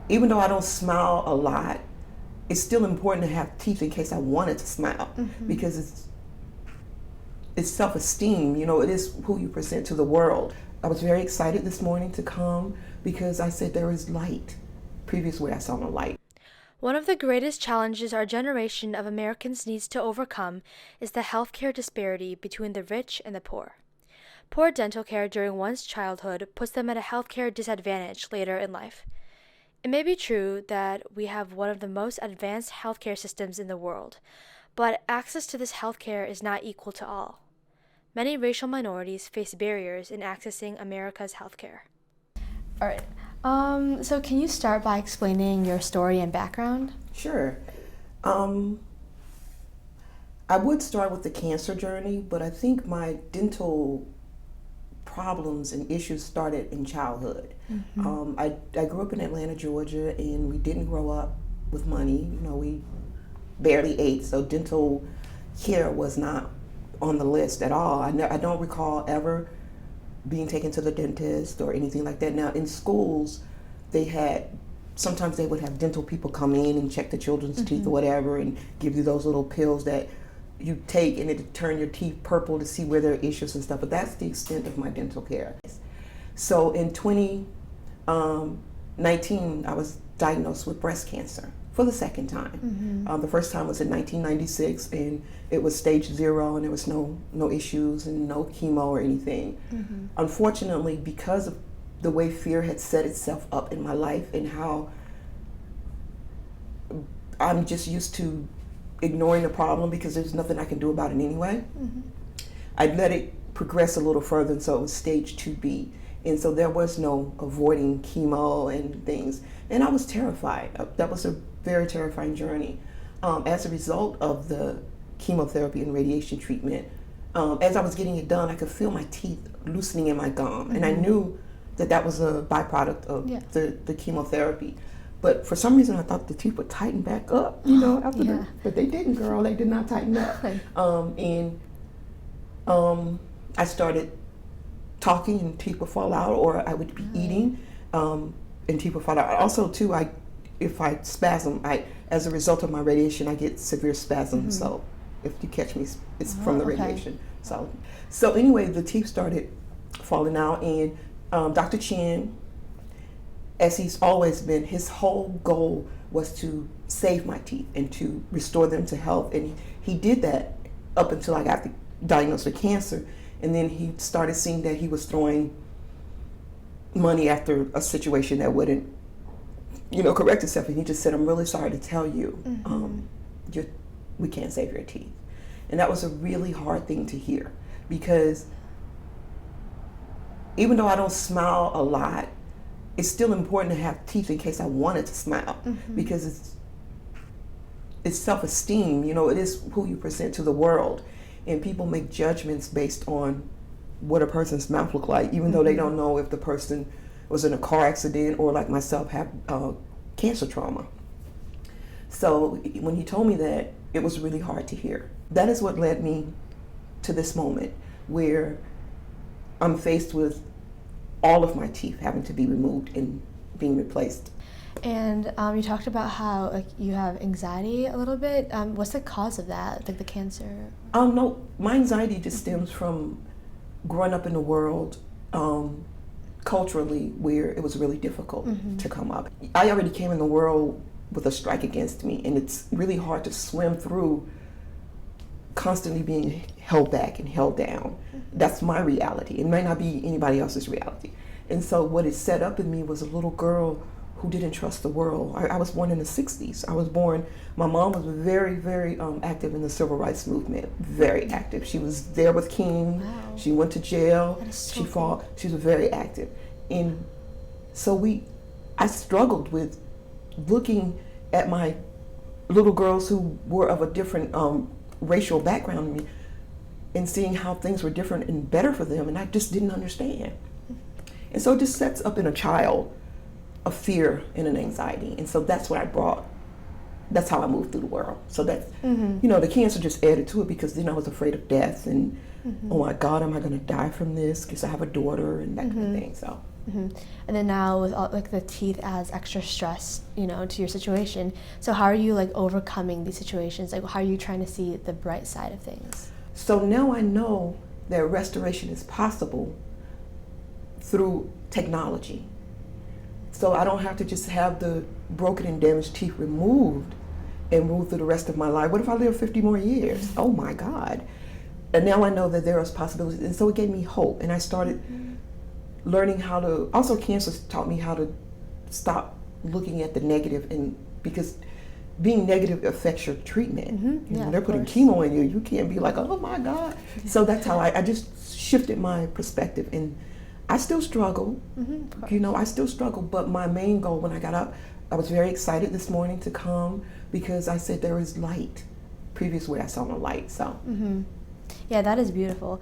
even though I don't smile a lot, it's still important to have teeth in case I wanted to smile, because it's self-esteem. You know, it is who you present to the world. I was very excited this morning to come because I said there is light. Previously, I saw no light. One of the greatest challenges our generation of Americans needs to overcome is the healthcare disparity between the rich and the poor. Poor dental care during one's childhood puts them at a healthcare disadvantage later in life. It may be true that we have one of the most advanced healthcare systems in the world, but access to this healthcare is not equal to all. Many racial minorities face barriers in accessing America's healthcare. All right. So can you start by explaining your story and background? Sure. I would start with the cancer journey, but I think my dental problems and issues started in childhood. I grew up in Atlanta, Georgia, and we didn't grow up with money. You know, we barely ate, so dental care was not on the list at all. I don't recall ever being taken to the dentist or anything like that. Now, in schools, sometimes they would have dental people come in and check the children's teeth or whatever and give you those little pills that you take and it turn your teeth purple to see where there are issues and stuff. But that's the extent of my dental care. So in 2019, I was diagnosed with breast cancer for the second time. The first time was in 1996, and it was stage 0, and there was no issues and no chemo or anything. Unfortunately, because of the way fear had set itself up in my life and how I'm just used to ignoring the problem because there's nothing I can do about it anyway, I let it progress a little further, and so it was stage 2B. And so there was no avoiding chemo and things. And I was terrified. That was a very terrifying journey. As a result of the chemotherapy and radiation treatment, as I was getting it done, I could feel my teeth loosening in my gum. And I knew that was a byproduct of the chemotherapy. But for some reason, I thought the teeth would tighten back up, you know, after but they didn't, girl. They did not tighten up. I started talking and teeth would fall out, or I would be eating and teeth would fall out. Also, too, if I spasm, as a result of my radiation, I get severe spasms. So if you catch me, it's from the radiation. So anyway, the teeth started falling out, and Dr. Chin, as he's always been, his whole goal was to save my teeth and to restore them to health. And he did that up until I got diagnosed with cancer. And then he started seeing that he was throwing money after a situation that wouldn't, correct itself. And he just said, "I'm really sorry to tell you, we can't save your teeth." And that was a really hard thing to hear, because even though I don't smile a lot, it's still important to have teeth in case I wanted to smile, because it's self-esteem. It is who you present to the world. And people make judgments based on what a person's mouth look like, even though they don't know if the person was in a car accident or, like myself, have cancer trauma. So when he told me that, it was really hard to hear. That is what led me to this moment where I'm faced with all of my teeth having to be removed and being replaced. And you talked about how you have anxiety a little bit. What's the cause of that, like the cancer? No, my anxiety just stems from growing up in a world culturally where it was really difficult to come up. I already came in the world with a strike against me, and it's really hard to swim through constantly being held back and held down. That's my reality. It may not be anybody else's reality. And so what it set up in me was a little girl who didn't trust the world. I was born in the 60s. My mom was very, very active in the civil rights movement, very active. She was there with King. Wow. She went to jail. So she fought. She was very active. And so I struggled with looking at my little girls who were of a different racial background than me and seeing how things were different and better for them, and I just didn't understand. And so it just sets up in a child a fear and an anxiety. And so that's what that's how I moved through the world. So that's, the cancer just added to it, because then I was afraid of death and, oh my God, am I going to die from this? Because I have a daughter and that kind of thing. So And then now with all, like the teeth adds extra stress, to your situation. So how are you like overcoming these situations? Like how are you trying to see the bright side of things? So now I know that restoration is possible through technology. So I don't have to just have the broken and damaged teeth removed and move through the rest of my life. What if I live 50 more years? Oh my God. And now I know that there is possibilities. And so it gave me hope. And I started learning how to, also cancer taught me how to stop looking at the negative, and because being negative affects your treatment. They're putting chemo in you. You can't be like, oh my God. So that's how I just shifted my perspective. And I still struggle, I still struggle, but my main goal when I got up, I was very excited this morning to come because I said there is light. Previously I saw no light, so. Yeah, that is beautiful.